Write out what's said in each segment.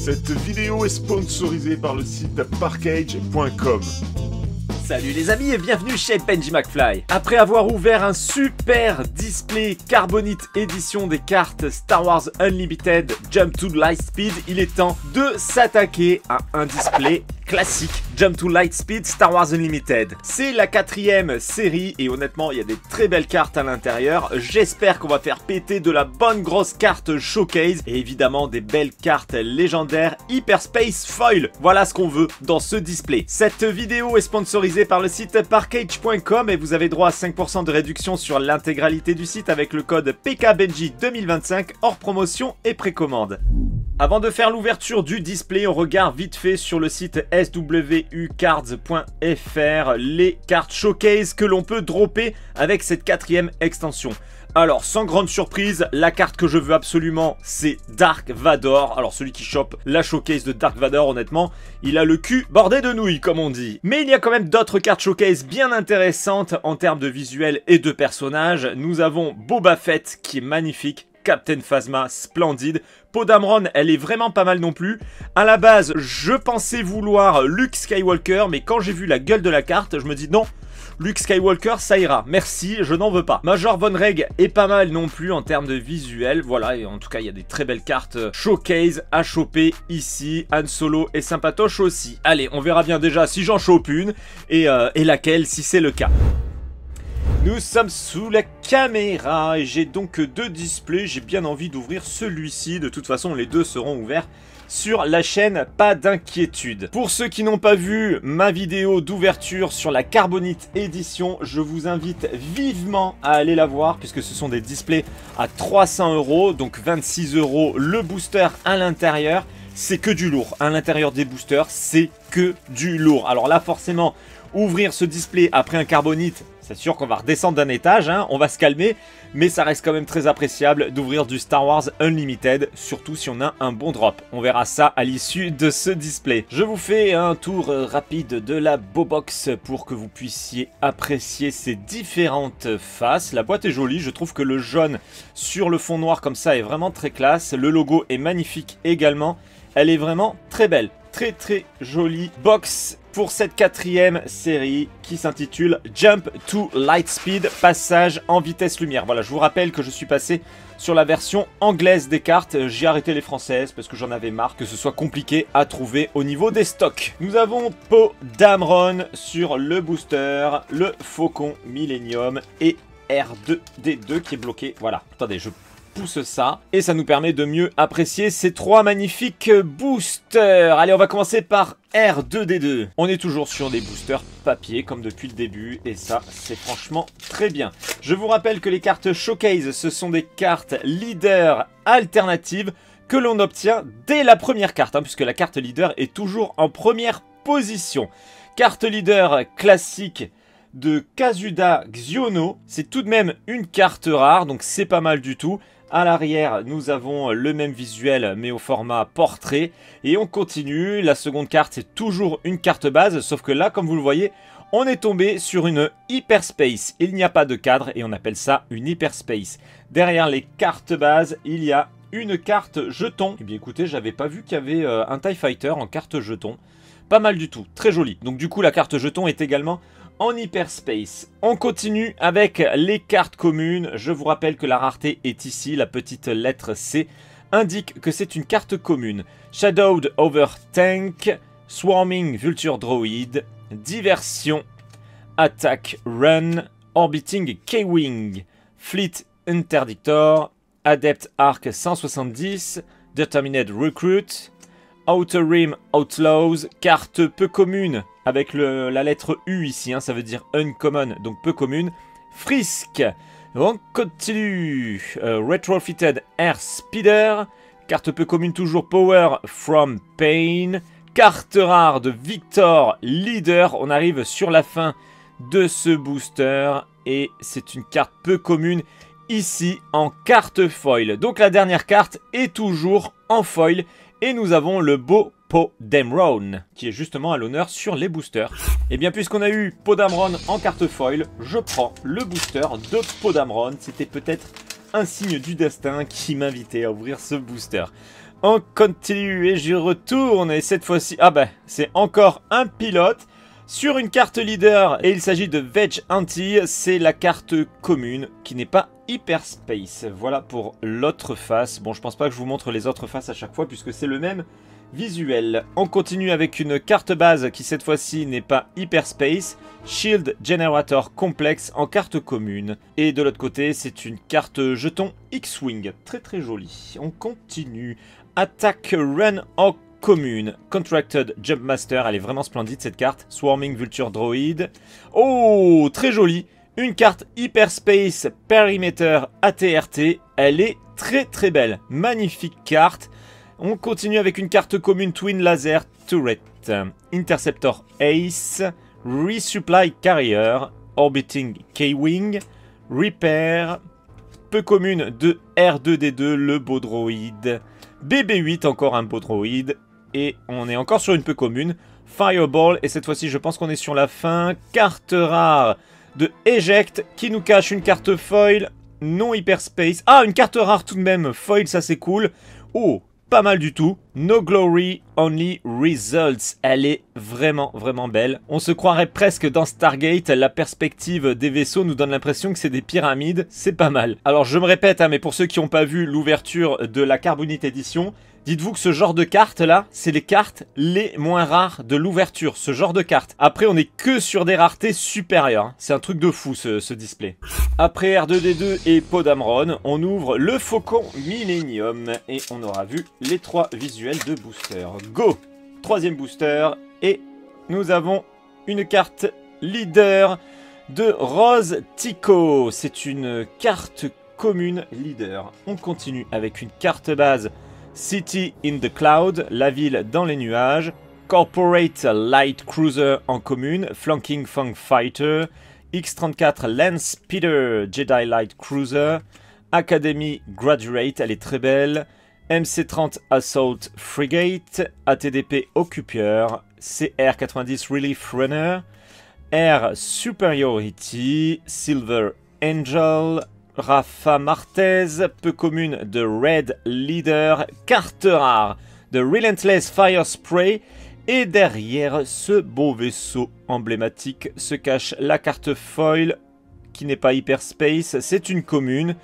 Cette vidéo est sponsorisée par le site parkage.com. Salut les amis et bienvenue chez Benji McFly. Après avoir ouvert un super display Carbonite édition des cartes Star Wars Unlimited Jump to Lightspeed, il est temps de s'attaquer à un display classique Jump to Lightspeed Star Wars Unlimited. C'est la 4e série et honnêtement il y a des très belles cartes à l'intérieur. J'espère qu'on va faire péter de la bonne grosse carte showcase et évidemment des belles cartes légendaires Hyperspace Foil. Voilà ce qu'on veut dans ce display. Cette vidéo est sponsorisée par le site parkage.com et vous avez droit à 5% de réduction sur l'intégralité du site avec le code PKBenji 2025 hors promotion et précommande. Avant de faire l'ouverture du display, on regarde vite fait sur le site swucards.fr les cartes showcase que l'on peut dropper avec cette 4e extension. Alors, sans grande surprise, la carte que je veux absolument, c'est Dark Vador. Alors, celui qui chope la showcase de Dark Vador, honnêtement, il a le cul bordé de nouilles, comme on dit. Mais il y a quand même d'autres cartes showcase bien intéressantes en termes de visuel et de personnages. Nous avons Boba Fett, qui est magnifique. Captain Phasma, splendide. Poe Dameron, elle est vraiment pas mal non plus. À la base, je pensais vouloir Luke Skywalker, mais quand j'ai vu la gueule de la carte, je me dis non, Luke Skywalker, ça ira. Merci, je n'en veux pas. Major Von Reg est pas mal non plus en termes de visuel. Voilà, et en tout cas, il y a des très belles cartes showcase à choper ici. Han Solo et sympatoche aussi. Allez, on verra bien déjà si j'en chope une et laquelle si c'est le cas. Nous sommes sous la caméra et j'ai donc deux displays. J'ai bien envie d'ouvrir celui-ci. De toute façon, les deux seront ouverts sur la chaîne, pas d'inquiétude. Pour ceux qui n'ont pas vu ma vidéo d'ouverture sur la Carbonite édition, je vous invite vivement à aller la voir puisque ce sont des displays à 300 €, donc 26 € le booster à l'intérieur. C'est que du lourd. À l'intérieur des boosters, c'est que du lourd. Alors là, forcément, ouvrir ce display après un Carbonite, c'est sûr qu'on va redescendre d'un étage, hein, on va se calmer, mais ça reste quand même très appréciable d'ouvrir du Star Wars Unlimited, surtout si on a un bon drop. On verra ça à l'issue de ce display. Je vous fais un tour rapide de la Bobox pour que vous puissiez apprécier ces différentes faces. La boîte est jolie, je trouve que le jaune sur le fond noir comme ça est vraiment très classe. Le logo est magnifique également, elle est vraiment très belle. Très jolie box pour cette 4e série qui s'intitule Jump to Lightspeed, passage en vitesse lumière. Voilà, je vous rappelle que je suis passé sur la version anglaise des cartes. J'ai arrêté les françaises parce que j'en avais marre que ce soit compliqué à trouver au niveau des stocks. Nous avons Poe Dameron sur le booster, le Faucon Millennium et R2D2 qui est bloqué. Voilà, attendez, je pousse ça et ça nous permet de mieux apprécier ces trois magnifiques boosters. Allez, on va commencer par R2D2. On est toujours sur des boosters papier comme depuis le début et ça c'est franchement très bien. Je vous rappelle que les cartes showcase ce sont des cartes leader alternatives que l'on obtient dès la première carte, hein, puisque la carte leader est toujours en première position. Carte leader classique de Kazuda Xiono, c'est tout de même une carte rare donc c'est pas mal du tout. À l'arrière, nous avons le même visuel, mais au format portrait. Et on continue. La seconde carte, c'est toujours une carte base. Sauf que là, comme vous le voyez, on est tombé sur une Hyperspace. Il n'y a pas de cadre et on appelle ça une Hyperspace. Derrière les cartes bases, il y a une carte jeton. Eh bien écoutez, j'avais pas vu qu'il y avait un TIE Fighter en carte jeton. Pas mal du tout, très joli. Donc du coup, la carte jeton est également en Hyperspace. On continue avec les cartes communes. Je vous rappelle que la rareté est ici. La petite lettre C indique que c'est une carte commune. Shadowed Overtank, Swarming Vulture Droid, Diversion, Attack Run, Orbiting K-Wing, Fleet Interdictor, Adept Arc 170, Determined Recruit, Outer Rim Outlaws, carte peu commune avec la lettre U ici, hein, ça veut dire uncommon, donc peu commune. Frisk, on continue. Retrofitted Air Speeder, carte peu commune toujours Power from Pain. Carte rare de Victor Leader, on arrive sur la fin de ce booster et c'est une carte peu commune ici en carte foil. Donc la dernière carte est toujours en foil. Et nous avons le beau Poe Dameron, qui est justement à l'honneur sur les boosters. Et bien puisqu'on a eu Poe Dameron en carte foil, je prends le booster de Poe Dameron. C'était peut-être un signe du destin qui m'invitait à ouvrir ce booster. On continue et je retourne. Et cette fois-ci, ah bah, c'est encore un pilote. Sur une carte leader, et il s'agit de Veg Anti, c'est la carte commune qui n'est pas Hyperspace. Voilà pour l'autre face. Bon, je pense pas que je vous montre les autres faces à chaque fois puisque c'est le même visuel. On continue avec une carte base qui cette fois-ci n'est pas Hyperspace, Shield Generator Complex en carte commune. Et de l'autre côté, c'est une carte jeton X-Wing, très très jolie. On continue. Attack Run en commune, Contracted Jumpmaster, elle est vraiment splendide cette carte. Swarming Vulture Droid. Oh, très jolie. Une carte Hyperspace Perimeter ATRT, elle est très très belle. Magnifique carte. On continue avec une carte commune Twin Laser Turret. Interceptor Ace, Resupply Carrier, Orbiting K-Wing, Repair, peu commune de R2D2, le beau droïde. BB-8, encore un beau droïde. Et on est encore sur une peu commune. Fireball, et cette fois-ci je pense qu'on est sur la fin. Carte rare de Eject qui nous cache une carte foil non Hyperspace. Ah, une carte rare tout de même. Foil, ça c'est cool. Oh, pas mal du tout. No Glory, Only Results. Elle est vraiment, vraiment belle. On se croirait presque dans Stargate. La perspective des vaisseaux nous donne l'impression que c'est des pyramides. C'est pas mal. Alors je me répète, hein, mais pour ceux qui n'ont pas vu l'ouverture de la Carbonite Edition, dites-vous que ce genre de cartes là, c'est les cartes les moins rares de l'ouverture, ce genre de cartes. Après, on est que sur des raretés supérieures. Hein. C'est un truc de fou ce display. Après R2D2 et Podamron, on ouvre le Faucon Millennium et on aura vu les 3 visuels de booster. Go! 3e booster et nous avons une carte leader de Rose Tico. C'est une carte commune leader. On continue avec une carte base City in the Cloud, la ville dans les nuages. Corporate Light Cruiser en commune, Flanking Fang Fighter. X-34 Land Speeder Jedi Light Cruiser. Academy Graduate, elle est très belle. MC-30 Assault Frigate. ATDP Occupier. CR-90 Relief Runner. Air Superiority. Silver Angel. Rafa Martez, peu commune de Red Leader, carte rare de Relentless Fire Spray. Et derrière ce beau vaisseau emblématique se cache la carte foil qui n'est pas Hyperspace, c'est une commune.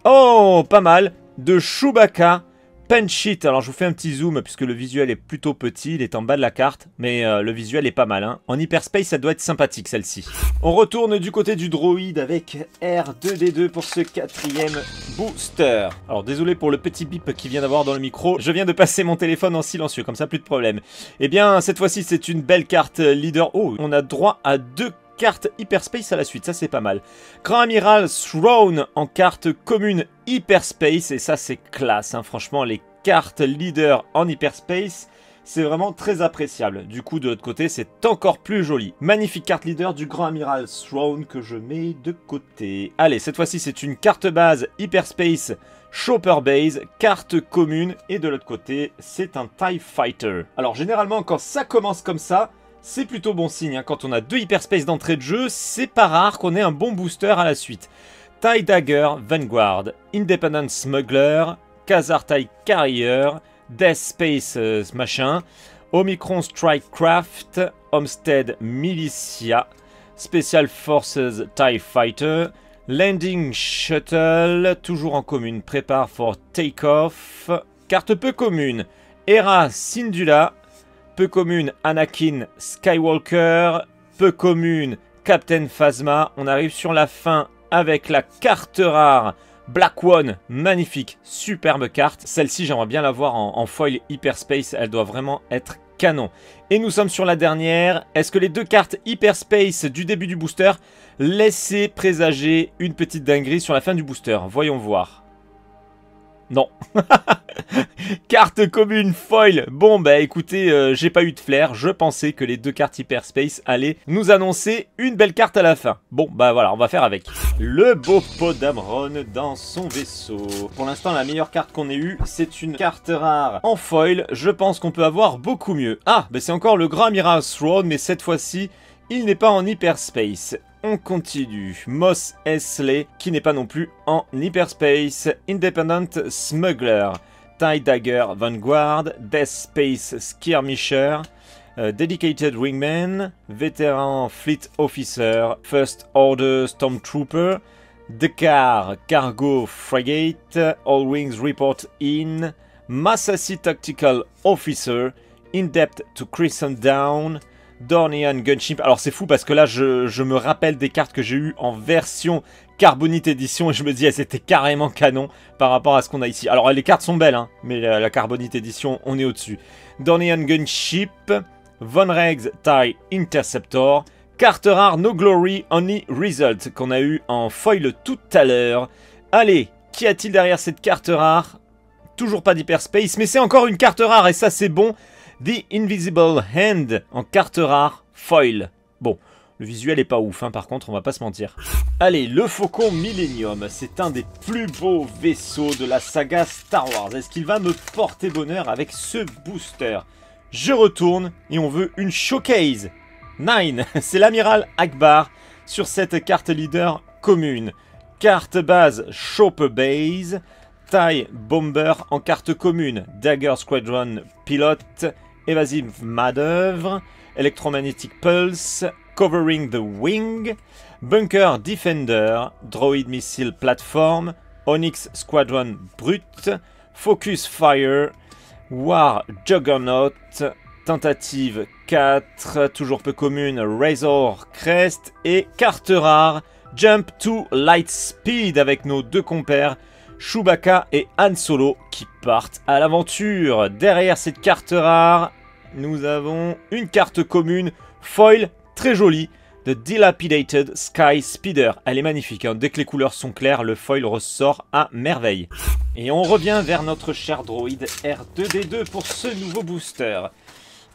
Oh, pas mal, de Chewbacca Punch It. Alors je vous fais un petit zoom puisque le visuel est plutôt petit, il est en bas de la carte, mais le visuel est pas mal. Hein. En Hyperspace, ça doit être sympathique celle-ci. On retourne du côté du droïde avec R2D2 pour ce 4e booster. Alors désolé pour le petit bip qui vient d'avoir dans le micro, je viens de passer mon téléphone en silencieux, comme ça plus de problème. Eh bien cette fois-ci c'est une belle carte leader. Oh, on a droit à 2 cartes Hyperspace à la suite, ça c'est pas mal. Grand Amiral Throne en carte commune Hyperspace, et ça c'est classe, hein. Franchement les cartes leader en Hyperspace, c'est vraiment très appréciable. Du coup de l'autre côté c'est encore plus joli. Magnifique carte leader du Grand Amiral Throne que je mets de côté. Allez, cette fois-ci c'est une carte base Hyperspace Chopper Base, carte commune, et de l'autre côté c'est un TIE Fighter. Alors généralement quand ça commence comme ça, c'est plutôt bon signe, hein. Quand on a 2 Hyperspace d'entrée de jeu, c'est pas rare qu'on ait un bon booster à la suite. TIE Dagger Vanguard, Independent Smuggler, Khazar TIE Carrier, Death Space machin, Omicron Strike Craft, Homestead Militia, Special Forces TIE Fighter, Landing Shuttle, toujours en commune, Prepare for Takeoff, carte peu commune, Hera Syndulla, peu commune Anakin Skywalker, peu commune Captain Phasma. On arrive sur la fin avec la carte rare Black One, magnifique, superbe carte. Celle-ci j'aimerais bien la voir en foil Hyperspace, elle doit vraiment être canon. Et nous sommes sur la dernière. Est-ce que les 2 cartes Hyperspace du début du booster laissaient présager une petite dinguerie sur la fin du booster? Voyons voir. Non. Carte commune foil. Bon bah écoutez, j'ai pas eu de flair. Je pensais que les 2 cartes Hyperspace allaient nous annoncer une belle carte à la fin. Bon bah voilà, on va faire avec. Le beau Podamron dans son vaisseau. Pour l'instant la meilleure carte qu'on ait eue, c'est une carte rare en foil. Je pense qu'on peut avoir beaucoup mieux. Ah bah c'est encore le Grand Amiral Throne, mais cette fois-ci il n'est pas en Hyperspace. On continue. Mos Eisley, qui n'est pas non plus en Hyperspace. Independent Smuggler. TIE Dagger Vanguard, Death Space Skirmisher, Dedicated Wingman, Veteran Fleet Officer, First Order Stormtrooper, Dekar Cargo Frigate, All Wings Report In, Massassi Tactical Officer, In-Depth to Crescent Down, Dornian Gunship. Alors c'est fou parce que là je me rappelle des cartes que j'ai eues en version Carbonite Edition et je me dis elles étaient carrément canon par rapport à ce qu'on a ici. Alors les cartes sont belles hein, mais la Carbonite Edition on est au-dessus. Dornian Gunship, Von Regs TIE Interceptor, carte rare No Glory Only Result qu'on a eu en foil tout à l'heure. Allez, qu'y a-t-il derrière cette carte rare? Toujours pas d'Hyperspace, mais c'est encore une carte rare et ça c'est bon. The Invisible Hand en carte rare foil. Bon, le visuel est pas ouf hein, par contre on va pas se mentir. Allez, le Faucon Millennium, c'est un des plus beaux vaisseaux de la saga Star Wars. Est-ce qu'il va me porter bonheur avec ce booster? Je retourne et on veut une showcase. 9, c'est l'amiral Akbar sur cette carte leader commune. Carte base Chopper Base, TIE Bomber en carte commune, Dagger Squadron Pilote, Evasive Manœuvre, Electromagnetic Pulse, Covering the Wing, Bunker Defender, Droid Missile Platform, Onyx Squadron Brut, Focus Fire, War Juggernaut, Tentative 4, toujours peu commune, Razor Crest et carte rare, Jump to Light Speed avec nos deux compères, Chewbacca et Han Solo qui partent à l'aventure. Derrière cette carte rare, nous avons une carte commune, foil, très jolie, de Dilapidated Sky Speeder. Elle est magnifique, hein. Dès que les couleurs sont claires, le foil ressort à merveille. Et on revient vers notre cher droïde R2D2 pour ce nouveau booster.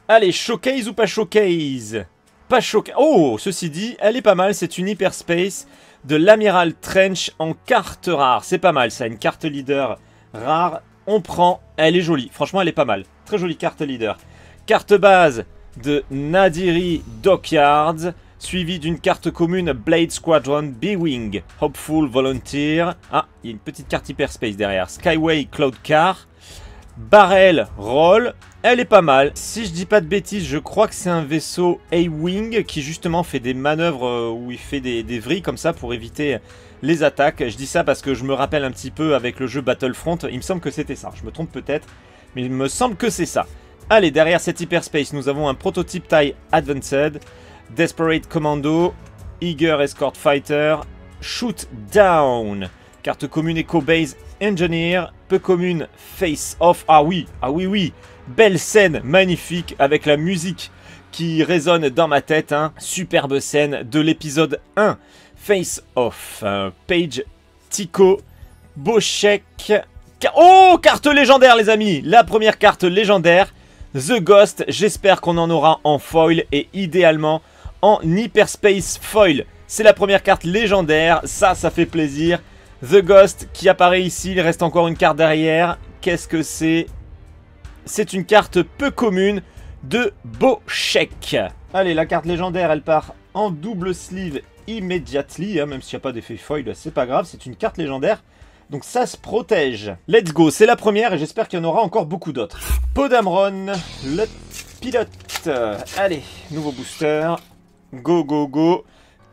Allez, showcase ou pas showcase? Pas showcase. Oh, ceci dit, elle est pas mal, c'est une Hyperspace de l'Amiral Trench en carte rare. C'est pas mal ça, une carte leader rare. On prend, elle est jolie, franchement elle est pas mal. Très jolie carte leader. Carte base de Nadiri Dockyards, suivi d'une carte commune Blade Squadron B-Wing, Hopeful Volunteer. Ah, il y a une petite carte Hyperspace derrière. Skyway Cloud Car, Barrel Roll. Elle est pas mal. Si je dis pas de bêtises, je crois que c'est un vaisseau A-Wing qui justement fait des manœuvres où il fait des vrilles comme ça pour éviter les attaques. Je dis ça parce que je me rappelle un petit peu avec le jeu Battlefront. Il me semble que c'était ça. Je me trompe peut-être, mais il me semble que c'est ça. Allez, derrière cette Hyperspace, nous avons un prototype TIE Advanced, Desperate Commando, Eager Escort Fighter, Shoot Down, carte commune Echo Base Engineer, peu commune Face Off. Ah oui, oui. Belle scène, magnifique, avec la musique qui résonne dans ma tête. Hein. Superbe scène de l'épisode 1. Face Off. Page Tico. Beau chèque. Oh, carte légendaire, les amis. La première carte légendaire. The Ghost. J'espère qu'on en aura en foil et idéalement en Hyperspace foil. C'est la première carte légendaire. Ça fait plaisir. The Ghost qui apparaît ici. Il reste encore une carte derrière. Qu'est-ce que c'est ? C'est une carte peu commune de beau chèque. Allez, la carte légendaire, elle part en double sleeve immediately, hein, même s'il n'y a pas d'effet foil, c'est pas grave, c'est une carte légendaire. Donc ça se protège. Let's go, c'est la première et j'espère qu'il y en aura encore beaucoup d'autres. Podamron, le pilote. Allez, nouveau booster. Go, go, go.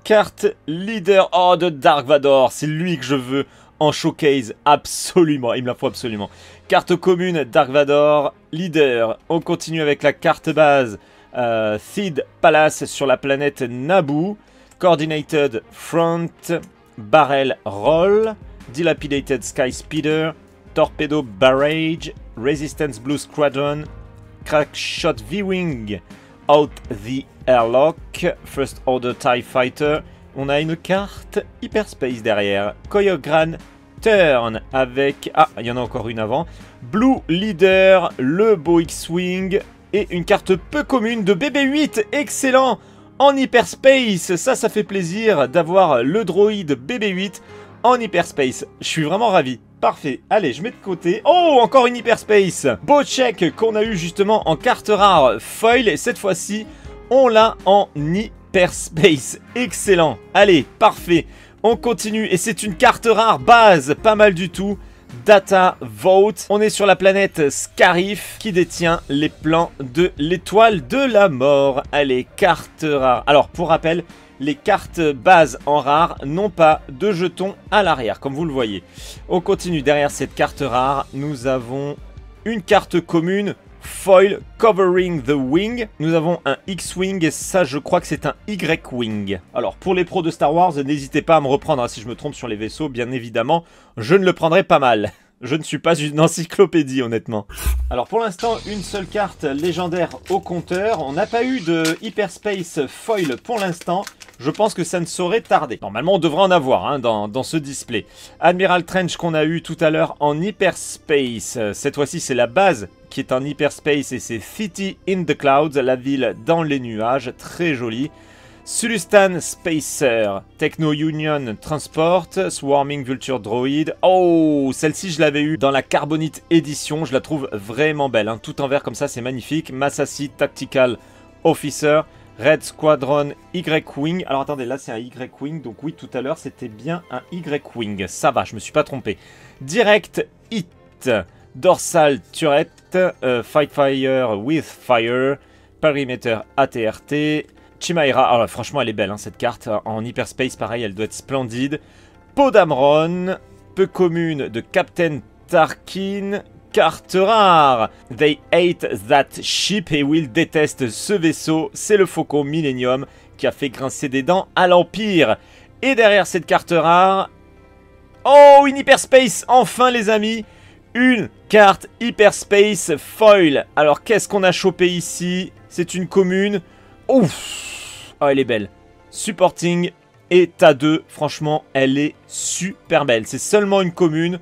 Carte leader. Oh, de Dark Vador, c'est lui que je veux en showcase, absolument, il me la faut absolument. Carte commune, Dark Vador, leader. On continue avec la carte base, Theed Palace sur la planète Naboo. Coordinated Front, Barrel Roll, Dilapidated Sky Speeder, Torpedo Barrage, Resistance Blue Squadron, Crackshot V-Wing, Out the Airlock, First Order TIE Fighter. On a une carte Hyperspace derrière. Koyogran Turn avec... Ah, il y en a encore une avant. Blue Leader, le beau X-Wing et une carte peu commune de BB-8. Excellent en Hyperspace. Ça fait plaisir d'avoir le droïde BB-8 en Hyperspace. Je suis vraiment ravi. Parfait. Allez, je mets de côté. Oh, encore une Hyperspace. Beau check qu'on a eu justement en carte rare foil. Et cette fois-ci, on l'a en Hyperspace. Excellent. Allez, parfait. On continue. Et c'est une carte rare base. Pas mal du tout. Data Vote. On est sur la planète Scarif qui détient les plans de l'étoile de la mort. Allez, carte rare. Alors, pour rappel, les cartes bases en rare n'ont pas de jetons à l'arrière, comme vous le voyez. On continue. Derrière cette carte rare, nous avons une carte commune. Foil Covering the Wing. Nous avons un X-Wing et ça je crois que c'est un Y-Wing. Alors pour les pros de Star Wars, n'hésitez pas à me reprendre hein, si je me trompe sur les vaisseaux, bien évidemment. Je ne le prendrai pas mal. Je ne suis pas une encyclopédie honnêtement. Alors pour l'instant, une seule carte légendaire au compteur. On n'a pas eu de Hyperspace Foil pour l'instant. Je pense que ça ne saurait tarder. Normalement, on devrait en avoir hein, dans ce display. Admiral Trench qu'on a eu tout à l'heure en Hyperspace. Cette fois-ci, c'est la base qui est en Hyperspace et c'est City in the Clouds, la ville dans les nuages. Très joli. Sulustan Spacer, Techno Union Transport, Swarming Vulture Droid. Oh, celle-ci je l'avais eu dans la Carbonite Edition, je la trouve vraiment belle, hein. Tout en vert comme ça, c'est magnifique. Massassi Tactical Officer, Red Squadron Y-Wing. Alors attendez, là c'est un Y-Wing, donc oui, tout à l'heure c'était bien un Y-Wing. Ça va, je me suis pas trompé. Direct Hit, Dorsal Turret, Fight Fire with Fire, Perimeter ATRT. Chimaira, alors franchement elle est belle hein, cette carte, en Hyperspace pareil elle doit être splendide. Podamron, peu commune de Captain Tarkin, carte rare. They hate that ship et Will déteste ce vaisseau, c'est le Faucon Millennium qui a fait grincer des dents à l'Empire. Et derrière cette carte rare, oh une Hyperspace, enfin les amis, une carte Hyperspace Foil. Alors qu'est-ce qu'on a chopé ici? C'est une commune. Ouf, oh, elle est belle. Supporting état 2, franchement, elle est super belle. C'est seulement une commune,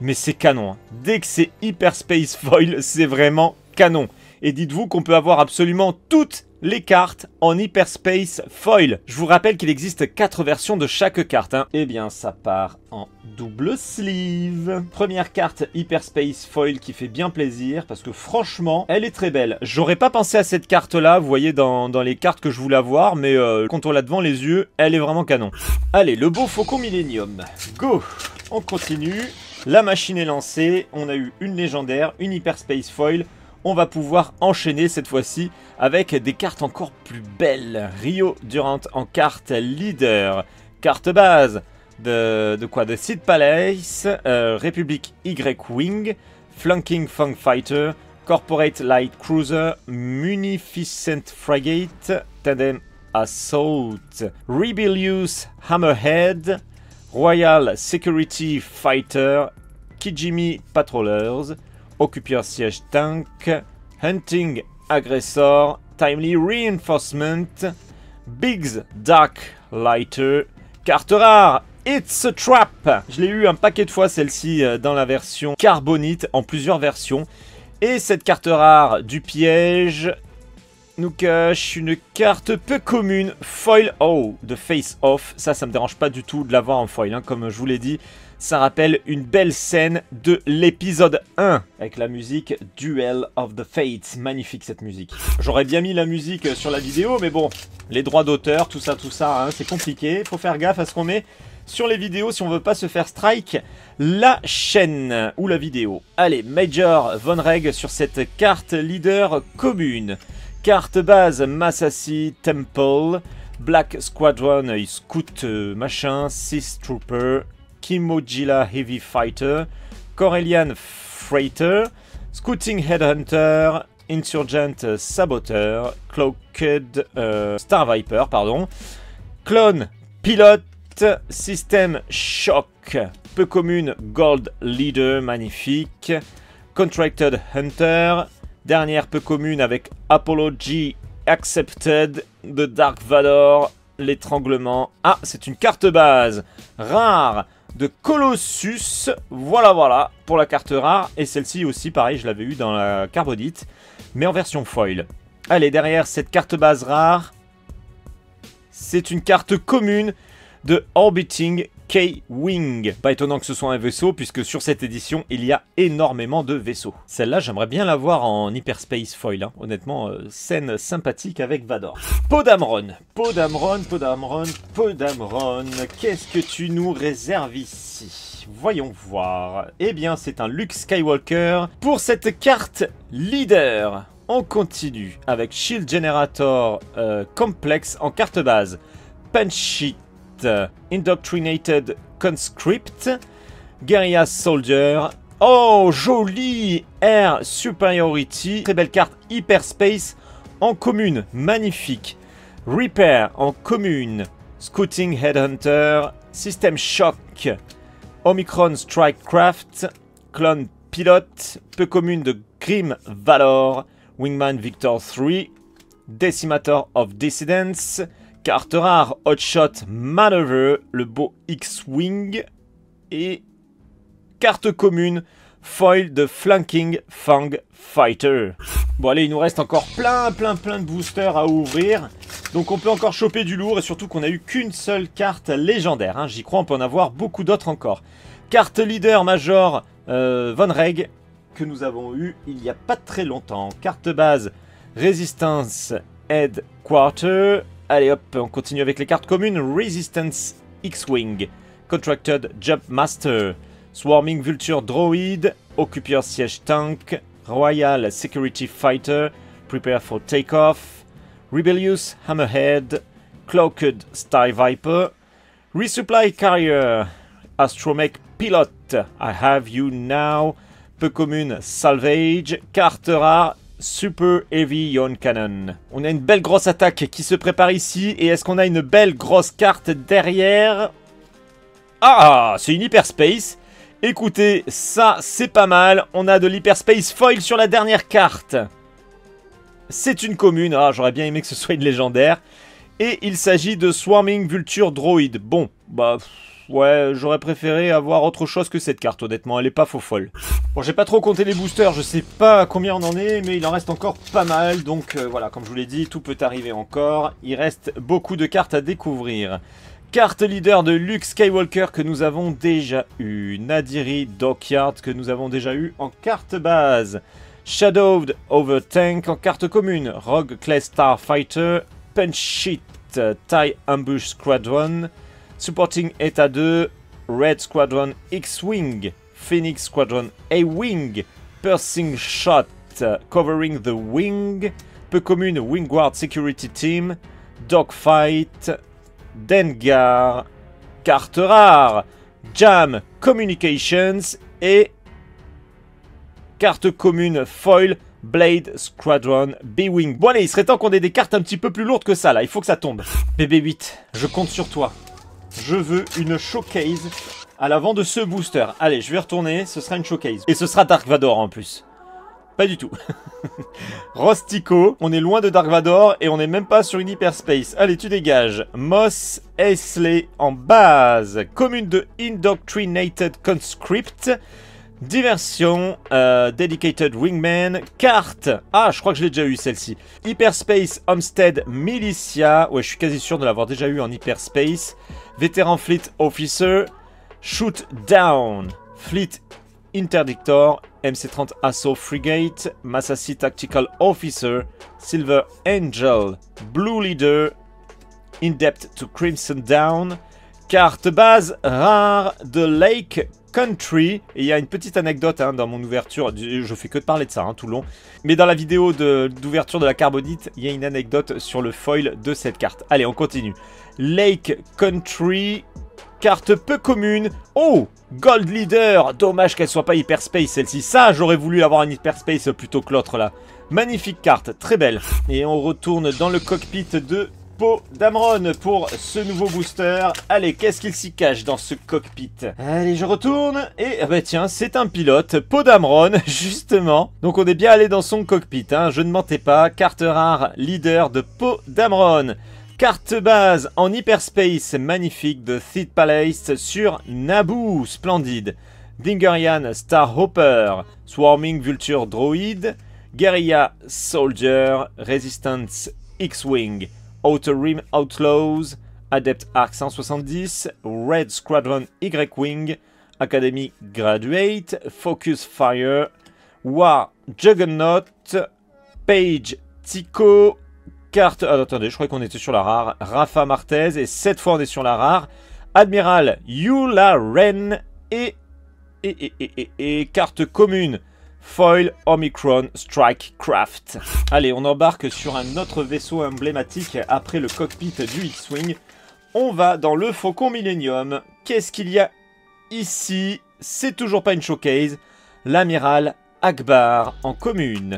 mais c'est canon. Hein. Dès que c'est Hyperspace Foil, c'est vraiment canon. Et dites-vous qu'on peut avoir absolument toutes les cartes en Hyperspace Foil. Je vous rappelle qu'il existe 4 versions de chaque carte. Hein. Eh bien, ça part en double sleeve. Première carte Hyperspace Foil qui fait bien plaisir parce que franchement, elle est très belle. J'aurais pas pensé à cette carte-là, vous voyez, dans les cartes que je voulais avoir, mais quand on l'a devant les yeux, elle est vraiment canon. Allez, le beau Faucon Millennium. Go! On continue. La machine est lancée. On a eu une légendaire, une Hyperspace Foil. On va pouvoir enchaîner cette fois-ci avec des cartes encore plus belles. Rio Durant en carte leader. Carte base de quoi? De Seed Palace, République Y-Wing, Flanking Fang Fighter, Corporate Light Cruiser, Munificent Frigate, Tandem Assault, Rebellious Hammerhead, Royal Security Fighter, Kijimi Patrollers, Occupier Siege Tank, Hunting Aggressor, Timely Reinforcement, Biggs Dark Lighter, carte rare, It's a Trap. Je l'ai eu un paquet de fois celle-ci dans la version Carbonite, en plusieurs versions. Et cette carte rare du piège nous cache une carte peu commune, Foil, oh, de Face Off. Ça me dérange pas du tout de l'avoir en foil, hein, comme je vous l'ai dit. Ça rappelle une belle scène de l'épisode 1 avec la musique Duel of the Fates. Magnifique cette musique. J'aurais bien mis la musique sur la vidéo, mais bon, les droits d'auteur, tout ça, hein, c'est compliqué. Faut faire gaffe à ce qu'on met sur les vidéos si on veut pas se faire strike la chaîne ou la vidéo. Allez, Major Von Reg sur cette carte leader commune. Carte base Massassi Temple, Black Squadron, Scout machin, Sith Trooper, Kimojila Heavy Fighter, Corellian Freighter, Scouting Headhunter, Insurgent Saboteur, Cloaked Star Viper, pardon, Clone Pilote, System Shock, peu commune Gold Leader, magnifique, Contracted Hunter, dernière peu commune avec Apology Accepted, The Dark Vador, l'étranglement. Ah, c'est une carte base rare de Colossus. Voilà, pour la carte rare. Et celle-ci aussi, pareil, je l'avais eu dans la Carbonite, mais en version foil. Allez, derrière cette carte base rare, c'est une carte commune de Orbiting K-Wing. Pas étonnant que ce soit un vaisseau, puisque sur cette édition, il y a énormément de vaisseaux. Celle-là, j'aimerais bien la voir en Hyperspace Foil. Hein. Honnêtement, scène sympathique avec Vador. Podamron. Qu'est-ce que tu nous réserves ici? voyons voir. Eh bien, c'est un Luke Skywalker. Pour cette carte leader, on continue avec Shield Generator Complex en carte base. Punch It, Indoctrinated Conscript, Guerrilla Soldier. Oh, joli Air Superiority. Très belle carte Hyperspace en commune. Magnifique. Repair en commune. Scouting Headhunter. System Shock. Omicron Strikecraft. Clone Pilot. Peu commune de Grim Valor. Wingman Victor 3. Decimator of Dissidents. Carte rare Hotshot Maneuver. Le beau X-Wing. Et carte commune, foil de Flanking Fang Fighter. Bon allez, il nous reste encore plein de boosters à ouvrir. Donc on peut encore choper du lourd et surtout qu'on n'a eu qu'une seule carte légendaire. Hein. J'y crois, on peut en avoir beaucoup d'autres encore. Carte leader major Von Reg que nous avons eu il n'y a pas très longtemps. Carte base Resistance Headquarter. Allez hop, on continue avec les cartes communes. Resistance X-Wing. Contracted Jump Master. Swarming Vulture Droid, Occupier Siege Tank, Royal Security Fighter, Prepare for Takeoff, Rebellious Hammerhead, Cloaked Sty Viper, Resupply Carrier, Astromech Pilot, I Have You Now, peu commune Salvage, carte rare, Super Heavy Ion Cannon. On a une belle grosse attaque qui se prépare ici, et est-ce qu'on a une belle grosse carte derrière? Ah, c'est une Hyperspace. Écoutez, ça c'est pas mal. On a de l'Hyperspace Foil sur la dernière carte. C'est une commune. Ah, j'aurais bien aimé que ce soit une légendaire. Et il s'agit de Swarming Vulture Droid. Bon, bah ouais, j'aurais préféré avoir autre chose que cette carte, honnêtement. Elle est pas faux folle. Bon, j'ai pas trop compté les boosters. Je sais pas combien on en est, mais il en reste encore pas mal. Donc voilà, comme je vous l'ai dit, tout peut arriver encore. Il reste beaucoup de cartes à découvrir. Carte leader de Luke Skywalker que nous avons déjà eu. Nadiri Dockyard que nous avons déjà eu en carte base. Shadowed Overtank en carte commune. Rogue Clay Starfighter. Punch It TIE Ambush Squadron. Supporting ETA 2. Red Squadron X-Wing. Phoenix Squadron A-Wing. Piercing Shot Covering the Wing. Peu commune Wingguard Security Team. Dogfight. Dengar, carte rare, Jam Communications et carte commune foil Blade Squadron B-Wing. Bon allez, il serait temps qu'on ait des cartes un petit peu plus lourdes que ça là, il faut que ça tombe. BB8, je compte sur toi. Je veux une showcase à l'avant de ce booster. Allez, je vais retourner, ce sera une showcase. Et ce sera Dark Vador en plus. Pas du tout. Rostico, on est loin de Dark Vador et on n'est même pas sur une Hyperspace. Allez, tu dégages. Moss Eisley en base. Commune de Indoctrinated Conscript. Diversion. Dedicated Wingman. Carte. Ah, je crois que je l'ai déjà eu celle-ci. Hyperspace Homestead Militia. Ouais, je suis quasi sûr de l'avoir déjà eu en Hyperspace. Vétéran Fleet Officer. Shoot Down. Fleet Interdictor, MC-30 Assault Frigate, Massassi Tactical Officer, Silver Angel, Blue Leader, In-Depth to Crimson Down, carte base rare de Lake Country. Et il y a une petite anecdote dans mon ouverture, je fais que de parler de ça tout le long, mais dans la vidéo d'ouverture de la Carbonite, il y a une anecdote sur le foil de cette carte. Allez, on continue. Lake Country, carte peu commune. Oh, Gold Leader. Dommage qu'elle soit pas Hyperspace celle-ci. Ça, j'aurais voulu avoir une Hyperspace plutôt que l'autre là. Magnifique carte, très belle. Et on retourne dans le cockpit de Poe Dameron pour ce nouveau booster. Allez, qu'est-ce qu'il s'y cache dans ce cockpit? Allez, je retourne. Et bah tiens, c'est un pilote, Poe Dameron, justement. Donc on est bien allé dans son cockpit, je ne mentais pas. Carte rare, leader de Poe Dameron. Carte base en Hyperspace magnifique de Theed Palace sur Naboo, splendide. Dingerian Starhopper, Swarming Vulture Droid, Guerilla Soldier, Resistance X-Wing, Outer Rim Outlaws, Adept Arc 170, Red Squadron Y-Wing, Academy Graduate, Focus Fire, War Juggernaut, Page Tico, carte... Ah, attendez, je croyais qu'on était sur la rare. Rafa Martez, et cette fois on est sur la rare. Admiral Yula Ren et carte commune. Foil Omicron Strike Craft. Allez, on embarque sur un autre vaisseau emblématique après le cockpit du X-Wing. On va dans le Faucon Millennium. Qu'est-ce qu'il y a ici? C'est toujours pas une showcase. L'amiral Akbar en commune.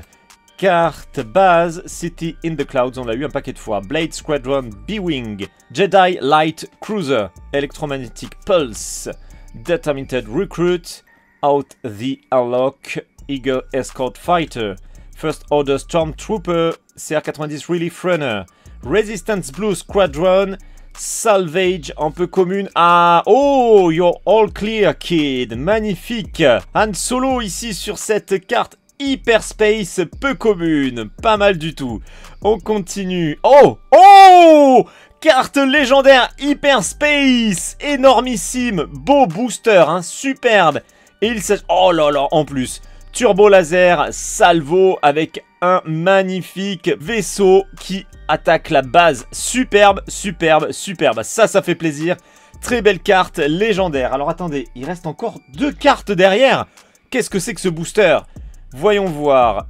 Carte base City in the Clouds, on l'a eu un paquet de fois. Blade Squadron B-Wing. Jedi Light Cruiser. Electromagnetic Pulse. Determined Recruit. Out the Airlock. Eagle Escort Fighter, First Order Stormtrooper, CR-90 Relief Runner, Resistance Blue Squadron, Salvage en peu commune. Ah, oh, you're all clear, kid. Magnifique. Han Solo ici sur cette carte Hyperspace peu commune. Pas mal du tout. On continue. Oh, oh, carte légendaire Hyperspace. Énormissime. Beau booster, hein, superbe. Et il s'agit... Oh là là, en plus... Turbo laser salvo avec un magnifique vaisseau qui attaque la base. Superbe, superbe, superbe. Ça fait plaisir. Très belle carte légendaire. Alors attendez, il reste encore 2 cartes derrière. Qu'est-ce que c'est que ce booster? Voyons voir.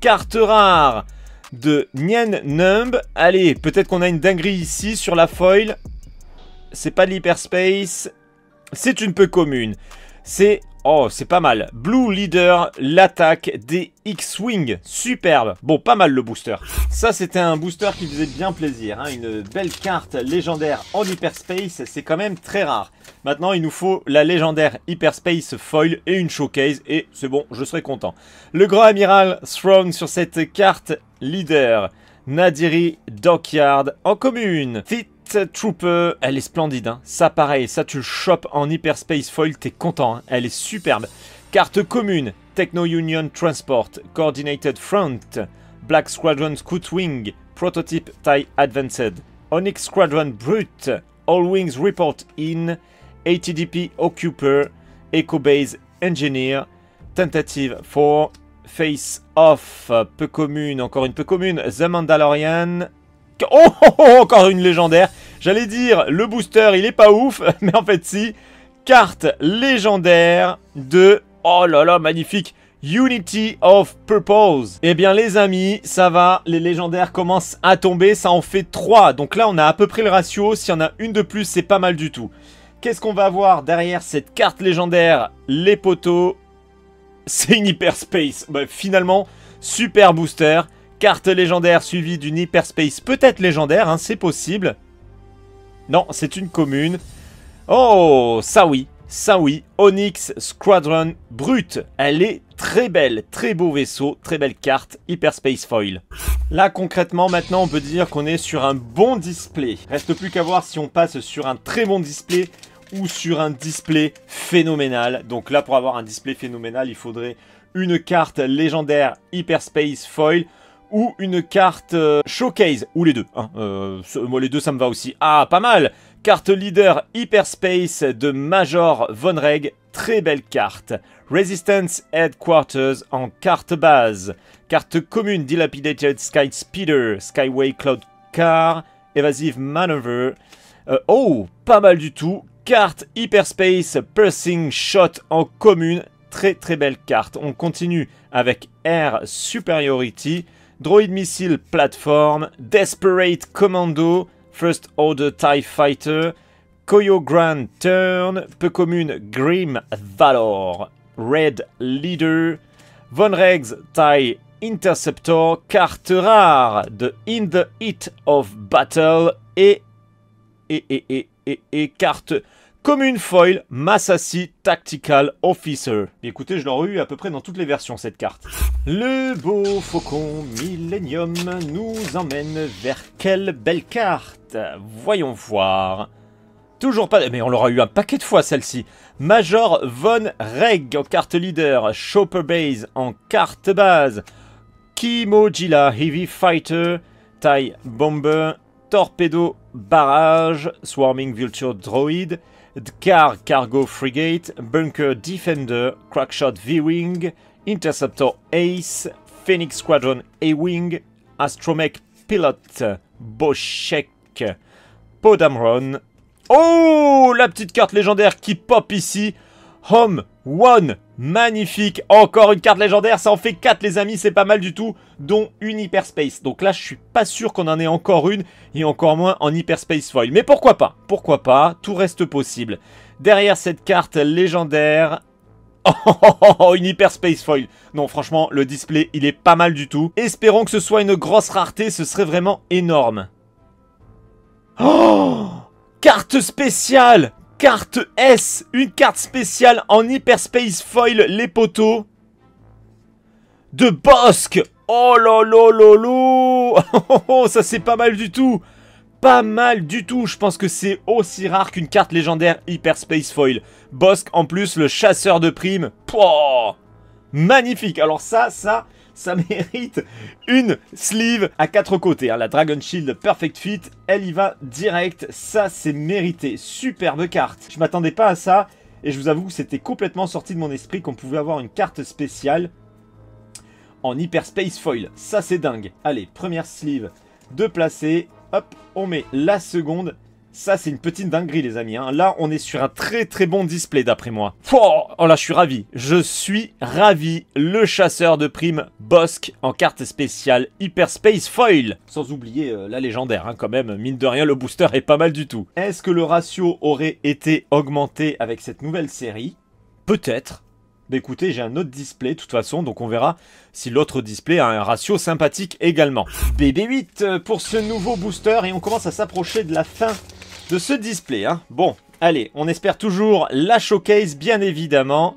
Carte rare de Nien Numb. Allez, peut-être qu'on a une dinguerie ici sur la foil. C'est pas de l'hyperspace. C'est une peu commune. C'est... Oh, c'est pas mal. Blue Leader, l'attaque des X-Wing. Superbe. Bon, pas mal le booster. Ça, c'était un booster qui faisait bien plaisir. Hein. Une belle carte légendaire en Hyperspace. C'est quand même très rare. Maintenant, il nous faut la légendaire Hyperspace Foil et une showcase. Et c'est bon, je serai content. Le grand amiral Throne sur cette carte leader. Nadiri Dockyard en commune. Trooper, elle est splendide, hein. Ça pareil, ça tu le chopes en Hyperspace Foil, t'es content, hein. Elle est superbe. Carte commune, Techno Union Transport, Coordinated Front, Black Squadron Scoutwing, Prototype TIE Advanced, Onyx Squadron Brute, All Wings Report In, ATDP Occuper, Echo Base Engineer, Tentative 4, Face Off, peu commune, encore une peu commune, The Mandalorian. Oh, oh, oh, encore une légendaire. J'allais dire, le booster, il est pas ouf. Mais en fait, si. Carte légendaire de... Oh là là, magnifique. Unity of Purpose. Eh bien, les amis, ça va. Les légendaires commencent à tomber. Ça en fait 3. Donc là, on a à peu près le ratio. S'il y en a une de plus, c'est pas mal du tout. Qu'est-ce qu'on va avoir derrière cette carte légendaire? Les poteaux. C'est une Hyperspace. Bah, finalement, super booster. Carte légendaire suivie d'une Hyperspace peut-être légendaire, hein, c'est possible. Non, c'est une commune. Oh, ça oui, Onyx Squadron Brute. Elle est très belle, très beau vaisseau, très belle carte, Hyperspace Foil. Là, concrètement, maintenant, on peut dire qu'on est sur un bon display. Reste plus qu'à voir si on passe sur un très bon display ou sur un display phénoménal. Donc là, pour avoir un display phénoménal, il faudrait une carte légendaire Hyperspace Foil ou une carte showcase, ou les deux. Hein. Moi, les deux, ça me va aussi. Ah, pas mal. Carte leader Hyperspace de Major Von Reg. Très belle carte. Resistance Headquarters en carte base. Carte commune Dilapidated Sky Speeder. Skyway Cloud Car. Evasive Maneuver. Oh, pas mal du tout. Carte Hyperspace Piercing Shot en commune. Très très belle carte. On continue avec Air Superiority. Droid Missile Platform, Desperate Commando, First Order TIE Fighter, Koyo Grand Turn, peu commune Grim Valor, Red Leader, Von Regs TIE Interceptor, carte rare de In the Heat of Battle et carte commune foil Massassi Tactical Officer. Écoutez, je l'aurais eu à peu près dans toutes les versions cette carte. Le beau Faucon Millennium nous emmène vers quelle belle carte? Voyons voir. Toujours pas... Mais on l'aura eu un paquet de fois celle-ci. Major Von Reg en carte leader. Chopper Base en carte base. Kimojila Heavy Fighter. TIE Bomber. Torpedo Barrage. Swarming Vulture Droid. Dkar Cargo Frigate. Bunker Defender. Crackshot V-Wing. Interceptor Ace. Phoenix Squadron A-Wing. Astromech Pilot. Boshek. Podamron. Oh, la petite carte légendaire qui pop ici. Home One. Magnifique. Encore une carte légendaire. Ça en fait 4 les amis. C'est pas mal du tout. Dont une Hyperspace. Donc là je suis pas sûr qu'on en ait encore une. Et encore moins en Hyperspace Foil. Mais pourquoi pas? Pourquoi pas? Tout reste possible. Derrière cette carte légendaire... Oh, une Hyperspace Foil. Non, franchement, le display, il est pas mal du tout. Espérons que ce soit une grosse rareté, ce serait vraiment énorme. Oh, carte spéciale. Carte S. Une carte spéciale en Hyperspace Foil, les poteaux. De Bossk. Oh là là là là. Oh, ça c'est pas mal du tout. Pas mal du tout, je pense que c'est aussi rare qu'une carte légendaire Hyperspace Foil. Bossk en plus, le chasseur de primes. Pouah, magnifique. Alors ça mérite une sleeve à 4 côtés. Hein. La Dragon Shield Perfect Fit, elle y va direct. Ça, c'est mérité. Superbe carte. Je m'attendais pas à ça. Et je vous avoue que c'était complètement sorti de mon esprit qu'on pouvait avoir une carte spéciale en Hyperspace Foil. Ça, c'est dingue. Allez, première sleeve de placer. Hop, on met la seconde. Ça, c'est une petite dinguerie, les amis. Hein. Là, on est sur un très très bon display, d'après moi. Oh là, je suis ravi. Je suis ravi. Le chasseur de primes Bossk en carte spéciale Hyperspace Foil. Sans oublier la légendaire, hein, quand même. Mine de rien, le booster est pas mal du tout. Est-ce que le ratio aurait été augmenté avec cette nouvelle série? Peut-être. Bah écoutez, j'ai un autre display de toute façon, donc on verra si l'autre display a un ratio sympathique également. BB8 pour ce nouveau booster et on commence à s'approcher de la fin de ce display. Hein. Bon, allez, on espère toujours la showcase, bien évidemment.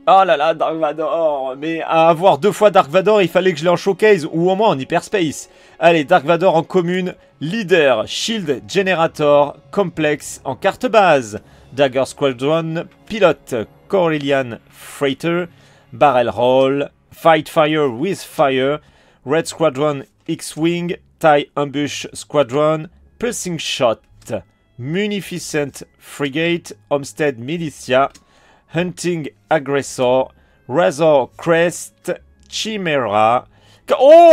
Oh là là, Dark Vador. Mais à avoir 2 fois Dark Vador, il fallait que je l'ai en showcase ou au moins en Hyperspace. Allez, Dark Vador en commune, Leader, Shield Generator, Complex en carte base, Dagger Squadron, Pilote, Corellian Freighter, Barrel Roll, Fight Fire with Fire, Red Squadron X-Wing, TIE Ambush Squadron, Pulsing Shot, Munificent Frigate, Homestead Militia, Hunting Aggressor, Razor Crest, Chimera... Oh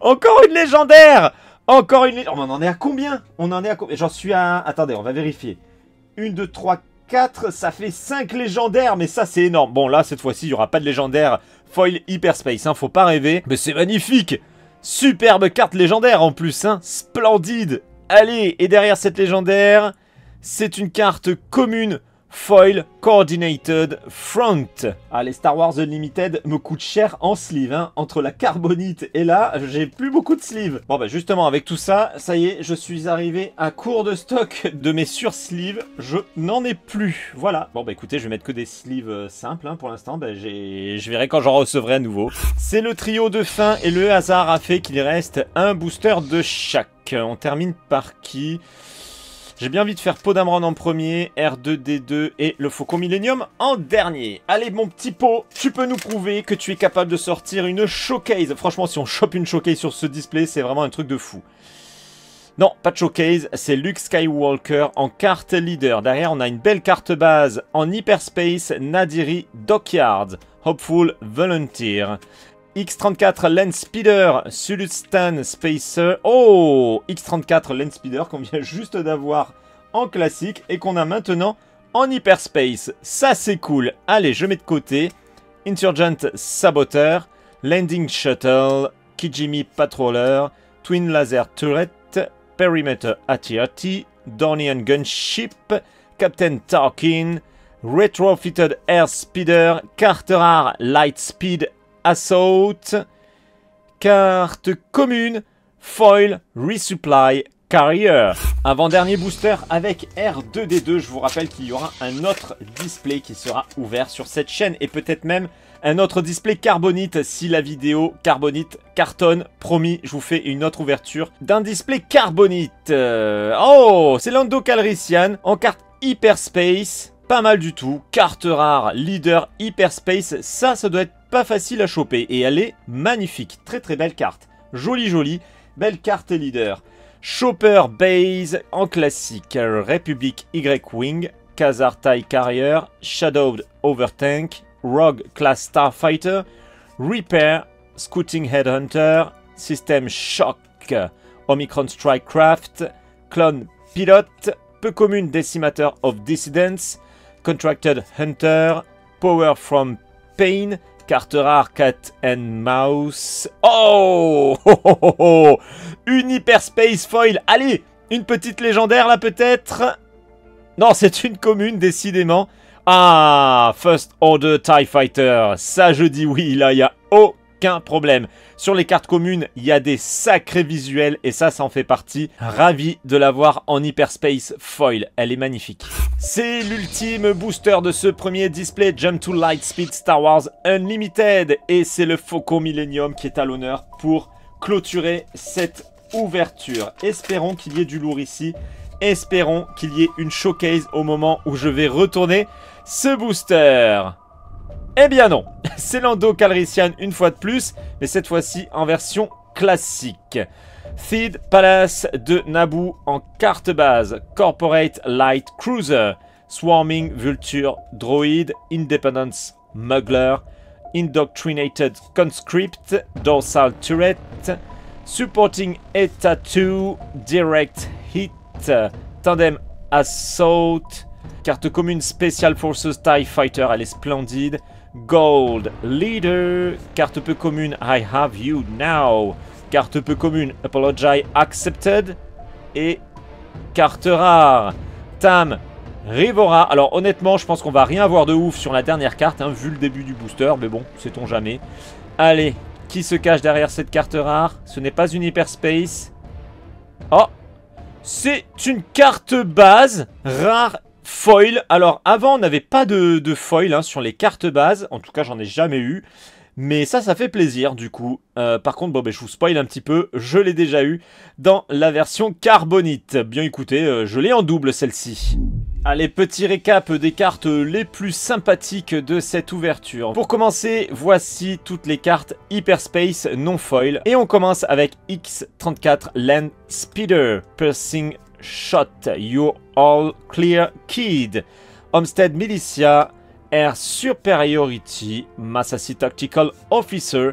encore une légendaire. Encore une légendaire. On en est à combien? On en est à combien? J'en suis à... Attendez, on va vérifier. 1, 2, 3, 4, ça fait 5 légendaires, mais ça c'est énorme. Bon là, cette fois-ci, il n'y aura pas de légendaire foil Hyperspace, hein, faut pas rêver. Mais c'est magnifique. Superbe carte légendaire en plus, hein, splendide. Allez, et derrière cette légendaire, c'est une carte commune Foil Coordinated Front. Ah, les Star Wars Unlimited me coûtent cher en sleeve, hein. Entre la carbonite et là, j'ai plus beaucoup de sleeves. Bon, bah justement, avec tout ça, ça y est, je suis arrivé à court de stock de mes sur-sleeves. Je n'en ai plus. Voilà. Bon, bah écoutez, je vais mettre que des sleeves simples, hein, pour l'instant. Bah, je verrai quand j'en recevrai à nouveau. C'est le trio de fin et le hasard a fait qu'il reste un booster de chaque. On termine par qui ? J'ai bien envie de faire Pokémon en premier, R2D2 et le Faucon Millenium en dernier. Allez mon petit pot, tu peux nous prouver que tu es capable de sortir une showcase. Franchement, si on chope une showcase sur ce display, c'est vraiment un truc de fou. Non, pas de showcase, c'est Luke Skywalker en carte leader. Derrière, on a une belle carte base en Hyperspace, Nadiri Dockyard, Hopeful Volunteer. X34 Land Speeder, Sulustan Spacer. Oh, X34 Land Speeder qu'on vient juste d'avoir en classique et qu'on a maintenant en Hyperspace. Ça, c'est cool. Allez, je mets de côté. Insurgent Saboteur, Landing Shuttle, Kijimi Patroller, Twin Laser Turret, Perimeter AT-AT, Dornian Gunship, Captain Tarkin, Retrofitted Air Speeder, carte rare Light Speed Assault, carte commune, Foil Resupply Carrier. Avant-dernier booster avec R2D2. Je vous rappelle qu'il y aura un autre display qui sera ouvert sur cette chaîne et peut-être même un autre display carbonite si la vidéo carbonite cartonne. Promis, je vous fais une autre ouverture d'un display carbonite. Oh, c'est Lando Calrissian en carte Hyperspace. Pas mal du tout. Carte rare, leader, Hyperspace. Ça doit être pas facile à choper. Et elle est magnifique. Très très belle carte. Jolie jolie. Belle carte leader. Chopper Base en classique. Republic Y-Wing. Khazar TIE Carrier. Shadowed Overtank. Rogue Class Starfighter. Repair. Scouting Headhunter. System Shock. Omicron Strike Craft. Clone Pilot. peu commune Decimator of Dissidents, Contracted Hunter, Power from Pain, carte rare Cat and Mouse. Oh, oh, oh, oh, oh. Une Hyperspace Foil. Allez, une petite légendaire là peut-être. Non, c'est une commune décidément. Ah, First Order TIE Fighter. Ça je dis oui, là il n'y a aucun problème. Sur les cartes communes, il y a des sacrés visuels et ça en fait partie. Ravi de l'avoir en Hyperspace Foil, elle est magnifique. C'est l'ultime booster de ce premier display Jump to Lightspeed Star Wars Unlimited et c'est le Faucon Millennium qui est à l'honneur pour clôturer cette ouverture. Espérons qu'il y ait du lourd ici. Espérons qu'il y ait une showcase au moment où je vais retourner ce booster. Eh bien non, c'est Lando Calrissian une fois de plus, mais cette fois-ci en version classique. Theed Palace de Naboo en carte base, Corporate Light Cruiser, Swarming Vulture Droid, Independence Smuggler, Indoctrinated Conscript, Dorsal Turret, Supporting Eta 2, Direct Hit, Tandem Assault, carte commune Special Forces TIE Fighter, elle est splendide. Gold Leader, carte peu commune I Have You Now, carte peu commune Apology Accepted et carte rare Tam Rivora. Alors honnêtement je pense qu'on va rien avoir de ouf sur la dernière carte hein, vu le début du booster, mais bon sait-on jamais. Allez, qui se cache derrière cette carte rare? Ce n'est pas une Hyperspace. Oh, c'est une carte base rare foil. Alors avant on n'avait pas de foil hein, sur les cartes bases. En tout cas j'en ai jamais eu. Mais ça fait plaisir du coup. Par contre bon, je vous spoil un petit peu. Je l'ai déjà eu dans la version carbonite. Bien écoutez, je l'ai en double celle-ci. Allez, petit récap des cartes les plus sympathiques de cette ouverture. Pour commencer, voici toutes les cartes Hyperspace non foil. Et on commence avec X-34 Land Speeder, Piercing Shot, You're All Clear Kid, Homestead Militia, Air Superiority, Massassi Tactical Officer,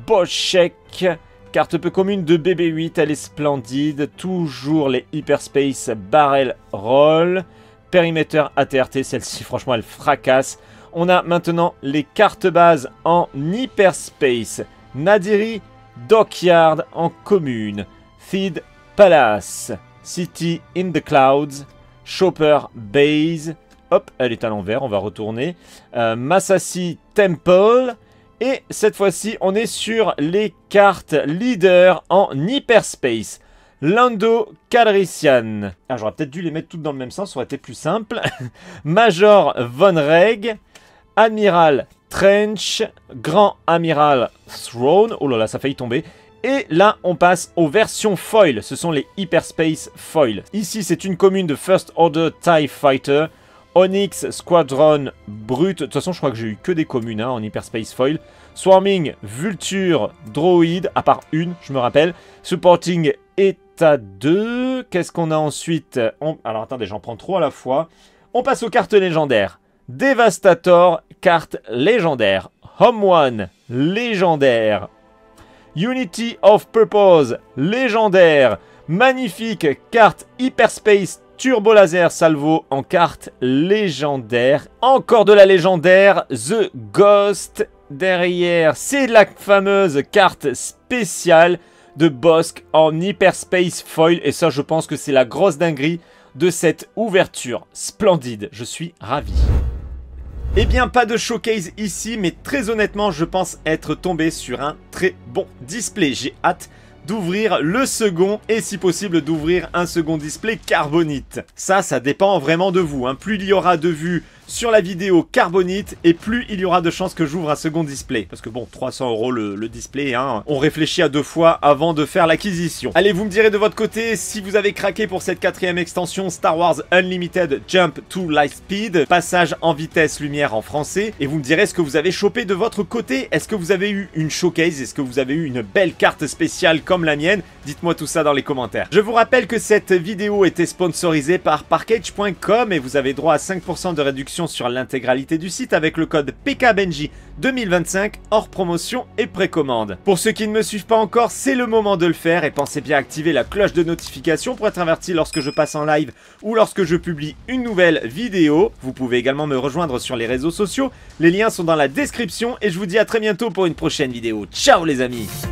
Boschek, carte peu commune de BB-8, elle est splendide, toujours les Hyperspace Barrel Roll, Perimeter ATRT, celle-ci franchement elle fracasse. On a maintenant les cartes bases en Hyperspace, Nadiri Dockyard en commune, Theed Palace, City in the Clouds, Chopper Base, hop, elle est à l'envers, on va retourner, Massassi Temple, et cette fois-ci, on est sur les cartes leader en Hyperspace, Lando Calrissian. Ah, j'aurais peut-être dû les mettre toutes dans le même sens, ça aurait été plus simple. Major Von Reg, Admiral Trench, Grand Amiral Throne, oh là là, ça a failli tomber. Et là, on passe aux versions foil. Ce sont les Hyperspace Foil. Ici, c'est une commune de First Order TIE Fighter. Onyx Squadron Brut. De toute façon, je crois que j'ai eu que des communes hein, en Hyperspace Foil. Swarming Vulture Droid, à part une, je me rappelle. Supporting Eta 2. Qu'est-ce qu'on a ensuite? Alors, attendez, j'en prends trop à la fois. On passe aux cartes légendaires. Devastator, carte légendaire. Home One, légendaire. Unity of Purpose, légendaire. Magnifique carte Hyperspace Turbo Laser Salvo en carte légendaire. Encore de la légendaire, The Ghost. Derrière, c'est la fameuse carte spéciale de Bossk en Hyperspace Foil. Et ça, je pense que c'est la grosse dinguerie de cette ouverture. Splendide, je suis ravi. Eh bien, pas de showcase ici, mais très honnêtement, je pense être tombé sur un très bon display. J'ai hâte d'ouvrir le second et si possible d'ouvrir un second display carbonite. Ça dépend vraiment de vous. Hein. Plus il y aura de vues sur la vidéo carbonite et plus il y aura de chances que j'ouvre un second display. Parce que bon, 300 € le display, hein, on réfléchit à deux fois avant de faire l'acquisition. Allez, vous me direz de votre côté si vous avez craqué pour cette 4e extension Star Wars Unlimited Jump to Lightspeed, passage en vitesse lumière en français. Et vous me direz ce que vous avez chopé de votre côté. Est-ce que vous avez eu une showcase? Est-ce que vous avez eu une belle carte spéciale comme la mienne? Dites-moi tout ça dans les commentaires. Je vous rappelle que cette vidéo était sponsorisée par Parkage.com et vous avez droit à 5% de réduction réduction sur l'intégralité du site avec le code PKBenji 2025 hors promotion et précommande. Pour ceux qui ne me suivent pas encore, c'est le moment de le faire et pensez bien à activer la cloche de notification pour être averti lorsque je passe en live ou lorsque je publie une nouvelle vidéo. Vous pouvez également me rejoindre sur les réseaux sociaux, les liens sont dans la description et je vous dis à très bientôt pour une prochaine vidéo. Ciao les amis!